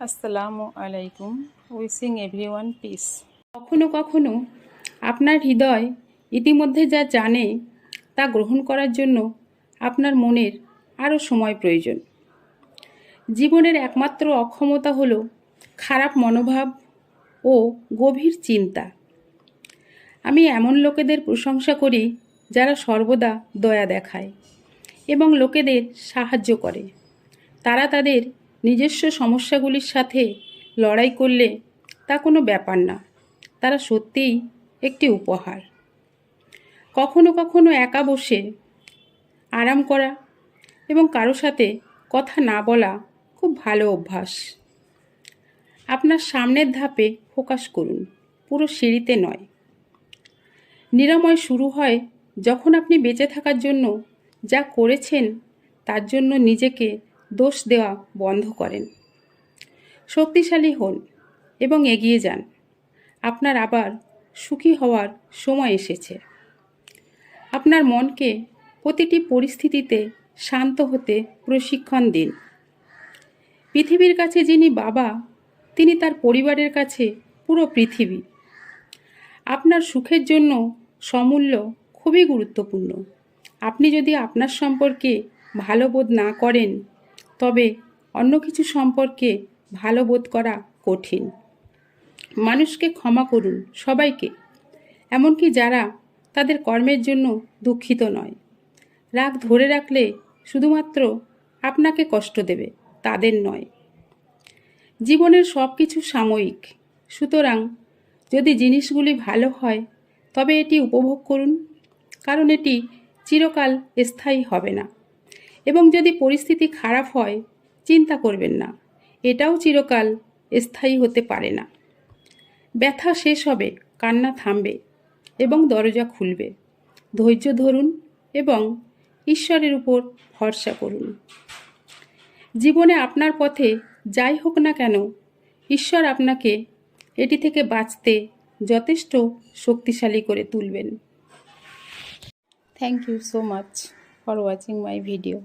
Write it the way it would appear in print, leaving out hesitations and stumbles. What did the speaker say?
আসসালামু আলাইকুম। Wishing everyone piece. কখনো কখনো আপনার হৃদয় ইতিমধ্যে যা জানে তা গ্রহণ করার জন্য আপনার মনের আরও সময় প্রয়োজন। জীবনের একমাত্র অক্ষমতা হলো খারাপ মনোভাব ও গভীর চিন্তা। আমি এমন লোকেদের প্রশংসা করি যারা সর্বদা দয়া দেখায় এবং লোকেদের সাহায্য করে। তারা তাদের নিজস্ব সমস্যাগুলির সাথে লড়াই করলে তা কোনো ব্যাপার না, তারা সত্যিই একটি উপহার। কখনো কখনো একা বসে আরাম করা এবং কারো সাথে কথা না বলা খুব ভালো অভ্যাস। আপনার সামনের ধাপে ফোকাস করুন, পুরো সিঁড়িতে নয়। নিরাময় শুরু হয় যখন আপনি বেঁচে থাকার জন্য যা করেছেন তার জন্য নিজেকে দোষ দেওয়া বন্ধ করেন। শক্তিশালী হন এবং এগিয়ে যান। আপনার আবার সুখী হওয়ার সময় এসেছে। আপনার মনকে প্রতিটি পরিস্থিতিতে শান্ত হতে প্রশিক্ষণ দিন। পৃথিবীর কাছে যিনি বাবা, তিনি তার পরিবারের কাছে পুরো পৃথিবী। আপনার সুখের জন্য সমূল্য খুবই গুরুত্বপূর্ণ। আপনি যদি আপনার সম্পর্কে ভালো বোধ না করেন, তবে অন্য কিছু সম্পর্কে ভালো বোধ করা কঠিন। মানুষকে ক্ষমা করুন, সবাইকে, এমনকি যারা তাদের কর্মের জন্য দুঃখিত নয়। রাগ ধরে রাখলে শুধুমাত্র আপনাকে কষ্ট দেবে, তাদের নয়। জীবনের সব কিছু সাময়িক, সুতরাং যদি জিনিসগুলি ভালো হয় তবে এটি উপভোগ করুন, কারণ এটি চিরকাল স্থায়ী হবে না। এবং যদি পরিস্থিতি খারাপ হয়, চিন্তা করবেন না, এটাও চিরকাল স্থায়ী হতে পারে না। ব্যথা শেষ হবে, কান্না থামবে এবং দরজা খুলবে। ধৈর্য ধরুন এবং ঈশ্বরের উপর ভরসা করুন। জীবনে আপনার পথে যাই হোক না কেন, ঈশ্বর আপনাকে এটি থেকে বাঁচতে যথেষ্ট শক্তিশালী করে তুলবেন। Thank you so much for watching my video.